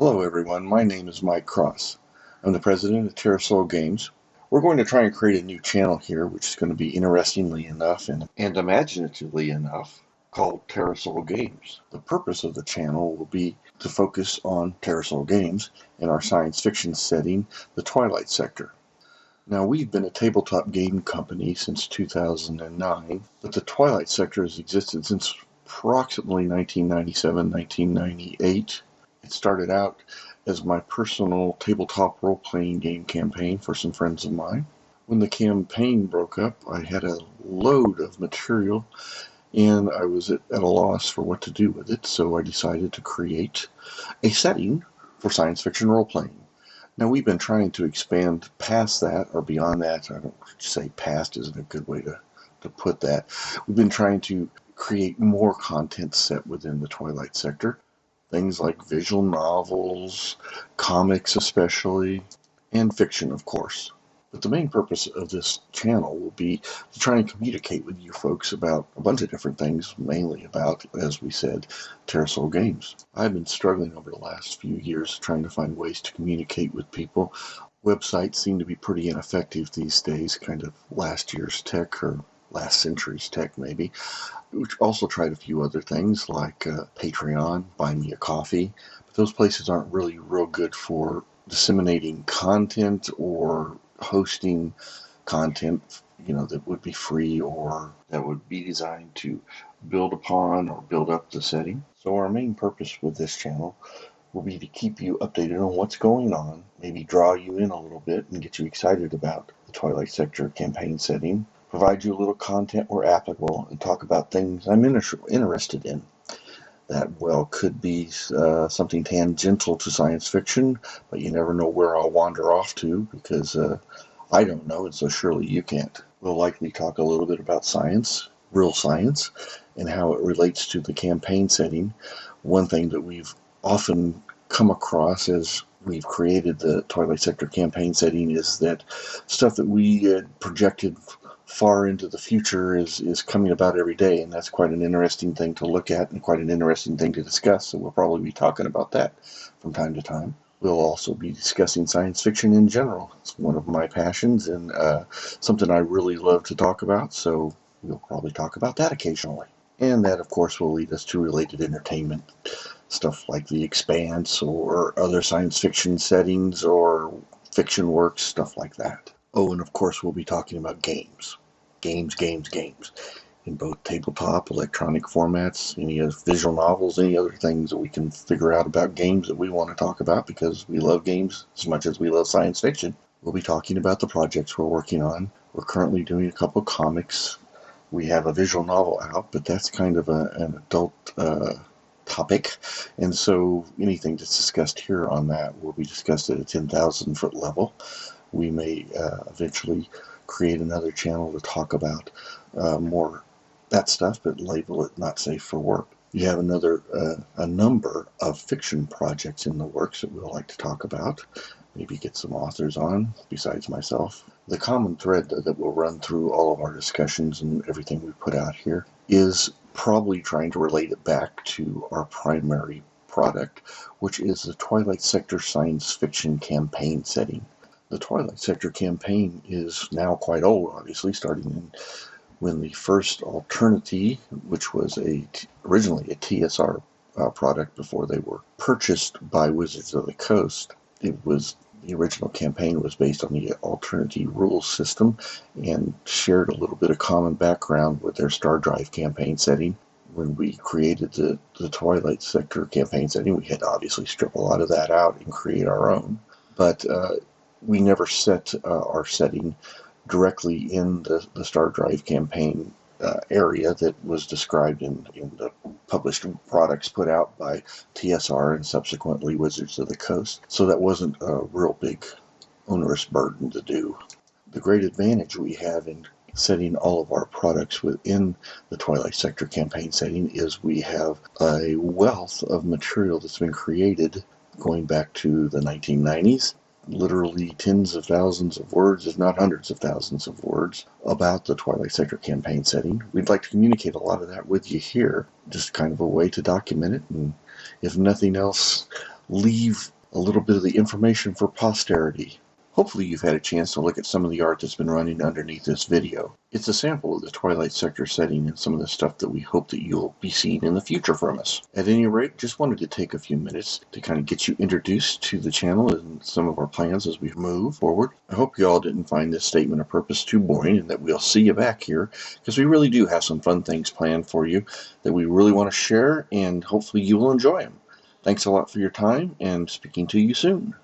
Hello everyone, my name is Mike Cross. I'm the president of Terrasol Games. We're going to try and create a new channel here, which is going to be interestingly enough and imaginatively enough called Terrasol Games. The purpose of the channel will be to focus on Terrasol Games in our science fiction setting, the Twilight Sector. Now, we've been a tabletop game company since 2009, but the Twilight Sector has existed since approximately 1997, 1998. It started out as my personal tabletop role-playing game campaign for some friends of mine. When the campaign broke up, I had a load of material and I was at a loss for what to do with it, so I decided to create a setting for science fiction role-playing. Now, we've been trying to expand past that, or beyond that. I don't say past isn't a good way to put that. We've been trying to create more content set within the Twilight Sector. Things like visual novels, comics especially, and fiction, of course. But the main purpose of this channel will be to try and communicate with you folks about a bunch of different things, mainly about, as we said, Terrasol Games. I've been struggling over the last few years trying to find ways to communicate with people. Websites seem to be pretty ineffective these days, kind of last year's tech or last century's tech maybe. We also tried a few other things like Patreon, Buy Me a Coffee, but those places aren't really real good for disseminating content or hosting content, that would be free or that would be designed to build upon or build up the setting. So our main purpose with this channel will be to keep you updated on what's going on, maybe draw you in a little bit and get you excited about the Twilight Sector campaign setting, provide you a little content where applicable, and talk about things I'm interested in. That, could be something tangential to science fiction, but you never know where I'll wander off to because I don't know, and so surely you can't. We'll likely talk a little bit about science, real science, and how it relates to the campaign setting. One thing that we've often come across as we've created the Twilight Sector campaign setting is that stuff that we had projected far into the future is coming about every day, and that's quite an interesting thing to look at and quite an interesting thing to discuss, so we'll probably be talking about that from time to time. We'll also be discussing science fiction in general. It's one of my passions and something I really love to talk about, so we'll probably talk about that occasionally. And that, of course, will lead us to related entertainment, stuff like The Expanse or other science fiction settings or fiction works, stuff like that. Oh, and of course, we'll be talking about games. Games in both tabletop, electronic formats, any other visual novels, any other things that we can figure out about games that we want to talk about because we love games as much as we love science fiction. We'll be talking about the projects we're working on. We're currently doing a couple of comics. We have a visual novel out, but that's kind of an adult topic, and so anything that's discussed here on that will be discussed at a 10,000-foot level. We may eventually create another channel to talk about more that stuff, but label it not safe for work. You have a number of fiction projects in the works that we'll like to talk about. Maybe get some authors on besides myself. The common thread that will run through all of our discussions and everything we put out here is probably trying to relate it back to our primary product, which is the Twilight Sector science fiction campaign setting. The Twilight Sector campaign is now quite old, obviously, starting when the first Alternity, which was originally a TSR product before they were purchased by Wizards of the Coast. The original campaign was based on the Alternity rules system and shared a little bit of common background with their Star Drive campaign setting. When we created the Twilight Sector campaign setting, we had to obviously strip a lot of that out and create our own. But we never set our setting directly in the Star Drive campaign area that was described in the published products put out by TSR and subsequently Wizards of the Coast. So that wasn't a real big onerous burden to do. The great advantage we have in setting all of our products within the Twilight Sector campaign setting is we have a wealth of material that's been created going back to the 1990s. Literally tens of thousands of words, if not hundreds of thousands of words, about the Twilight Sector campaign setting. We'd like to communicate a lot of that with you here, just kind of a way to document it, and if nothing else, leave a little bit of the information for posterity. Hopefully you've had a chance to look at some of the art that's been running underneath this video. It's a sample of the Twilight Sector setting and some of the stuff that we hope that you'll be seeing in the future from us. At any rate, just wanted to take a few minutes to kind of get you introduced to the channel and some of our plans as we move forward. I hope you all didn't find this statement of purpose too boring and that we'll see you back here, because we really do have some fun things planned for you that we really want to share, and hopefully you will enjoy them. Thanks a lot for your time, and speaking to you soon.